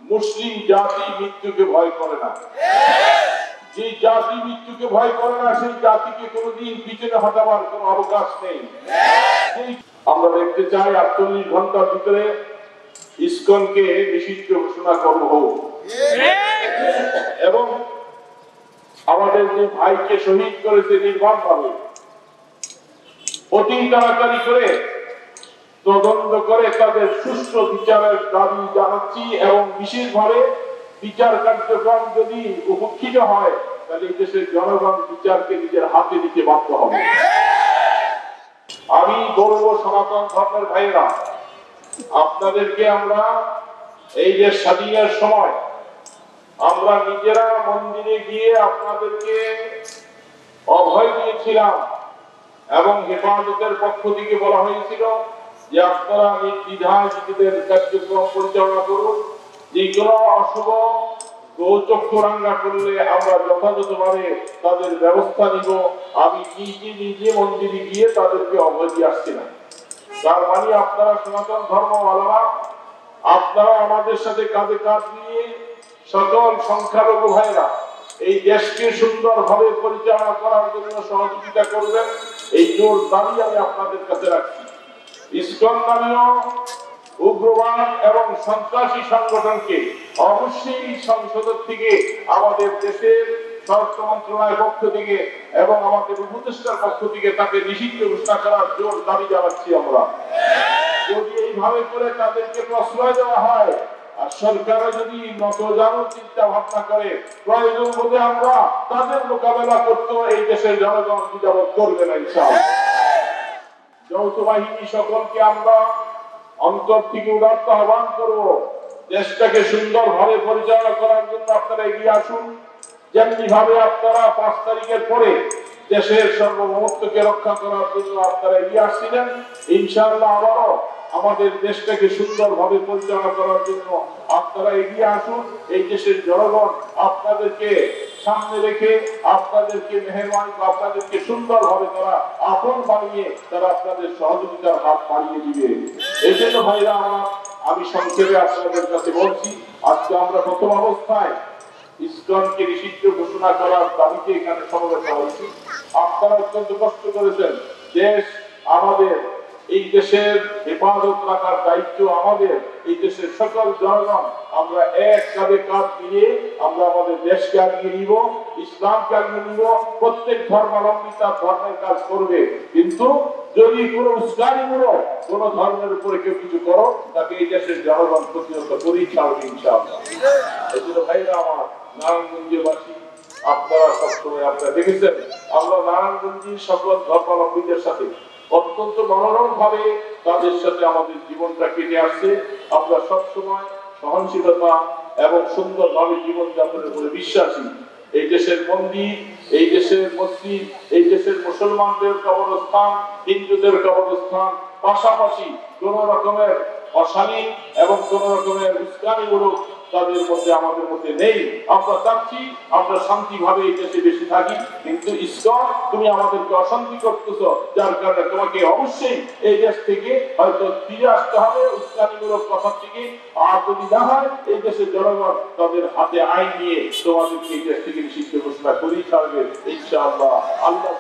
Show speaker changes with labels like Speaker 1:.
Speaker 1: মুসলিম জাতি মৃত্যুকে ভয় করে না। যে জাতি মৃত্যুকে ভয় করে না সেই জাতিকে কোনোদিন পিছনে হটাবার কোনো অবকাশ নেই। আমরা দেখতে চাই 48 ঘন্টার ভিতরে ইসকনকে নিষিদ্ধ ঘোষণা করব এবং আমাদের যে ভাইকে শহীদ করেছে নির্মমভাবে অতি তাড়াতাড়ি করে তদন্ত করে তাদের সুষ্ঠু বিচারের দাবি জানাচ্ছি এবং বিশেষভাবে বিচার কার্যক্রম যদি উপেক্ষিত হয় তাহলে এই দেশের জনগণ বিচারকে নিজের হাতে নিতে বাধ্য হবে। আমি বলবো সনাতন ধর্মের ভাইরা, আপনাদেরকে আমরা এই যে স্বাধীনের সময় আমরা নিজেরা মন্দিরে গিয়ে আপনাদেরকে অভয় দিয়েছিলাম এবং হেফাজতের পক্ষ থেকে বলা হয়েছিল যে আপনারা নির্দ্বিধায় নিজেদের কার্যক্রম পরিচালনা করুন, যে কোনো অশুভ চক্ষুরাঙ্গা করলে আমরা যথাযথভাবে তাদের ব্যবস্থা নিব। আমি নিজে মন্দিরে গিয়ে তাদেরকে অভয় দিয়ে আসছি না। তার মানে আপনারা সনাতন ধর্মওয়ালারা আপনারা আমাদের সাথে কাঁধে কাঁধ নিয়ে সকল সংখ্যালঘু ভাইরা এই দেশকে সুন্দরভাবে পরিচালনা করার জন্য সহযোগিতা করবেন, এই জোর দাবি আমি আপনাদের কাছে রাখছি। ইসকন নামীয় উগ্রবাদ এবং সন্ত্রাসী সংগঠনকে অবশ্যই সংসদ থেকে আমাদের দেশের স্বরাষ্ট্র মন্ত্রণালয়ের পক্ষ থেকে এবং আমাদের উপদেষ্টার পক্ষ থেকে তাকে নিষিদ্ধ ঘোষণা করার জোর দাবি জানাচ্ছি। আমরা যদি এইভাবে করে তাদেরকে প্রশ্রয় দেওয়া হয় আর সরকারও যদি নতজানু চিন্তা ভাবনা করে প্রয়োজন বোধে আমরা তাদের মোকাবেলা করতে এই দেশের জনগণ দ্বিধাবোধ করবে না ইনশাআল্লাহ। যৌথ বাহিনী সকলকে আমরা অন্তর থেকে উদাত্ত আহ্বান করব, দেশটাকে সুন্দরভাবে পরিচালনা করার জন্য আপনারা এগিয়ে আসুন। যেমনি ভাবে আপনারা 5 তারিখের পরে দেশের সার্বভৌমত্বকে রক্ষা করার জন্য আপনারা এগিয়ে আসছিলেন, ইনশাআল্লাহ আবারও আমাদের দেশটাকে সুন্দরভাবে পরিচালনা করার জন্য আপনারা এগিয়ে আসুন। এই দেশের জনগণ আপনাদেরকে সামনে রেখে আপনাদেরকে মেহেরবানি আপনাদেরকে সুন্দরভাবে তারা আপন বানিয়ে তারা আপনাদের সহযোগিতার হাত বাড়িয়ে দিবে। এই জন্য ভাইরা আমি সংক্ষেপে আপনাদের কাছে বলছি, আজকে আমরা প্রথম অবস্থায় ইসকনকে নিষিদ্ধ ঘোষণা করার দাবিতে এখানে সমবেত হয়েছি। আপনারা অত্যন্ত কষ্ট করেছেন, দেশ আমাদের, এই দেশের হেফাজত রাখার দায়িত্ব আমাদের। এই দেশের সকল জনগণ আমরা এক কাঁধে কাঁধ মিলিয়ে আমরা আমাদের দেশকে আগিয়ে নিব, ইসলামকে আগিয়ে নিব। প্রত্যেক ধর্মাবলম্বী তার ধর্মের কাজ করবে, কিন্তু যদি কোনো উস্কানিমূলক কোন ধর্মের উপরে কেউ কিছু করো তাকে এই দেশের জনগণ প্রতিহত করেই ছাড়বে ইনশাআল্লাহ। এই জন্য ভাইরা আমার, নারায়ণগঞ্জবাসী আপনারা সবসময় আপনারা দেখেছেন আমরা নারায়ণগঞ্জের সকল ধর্মাবলম্বীদের সাথে অত্যন্ত মনোরম ভাবে তাদের সাথে আমাদের জীবনটা কেটে আসছে। আমরা সবসময় সহনশীলতা এবং সুন্দরভাবে জীবনযাপনের উপরে বিশ্বাসী। এই দেশের মন্দির, এই দেশের মসজিদ, এই দেশের মুসলমানদের কবরস্থান, হিন্দুদের কবরস্থান, পাশাপাশি কোন রকমের অশালীন এবং কোন রকমের উস্কানিমূলক তাদের মধ্যে আমাদের মধ্যে নেই। আমরা চাচ্ছি আমরা শান্তিভাবে এই দেশে বেশি থাকি, কিন্তু ইসকন তুমি আমাদেরকে অশান্তি করতেছ, যার কারণে তোমাকে অবশ্যই এই দেশ থেকে হয়তো ফিরে আসতে হবে উস্কানিমূলক কথা থেকে। আর যদি না হয় এই দেশের জনগণ তাদের হাতে আইন নিয়ে তোমাদেরকে এই দেশ থেকে নিষিদ্ধ ঘোষণা করেই ছাড়বে ইনশাআল্লাহ। আল্লাহ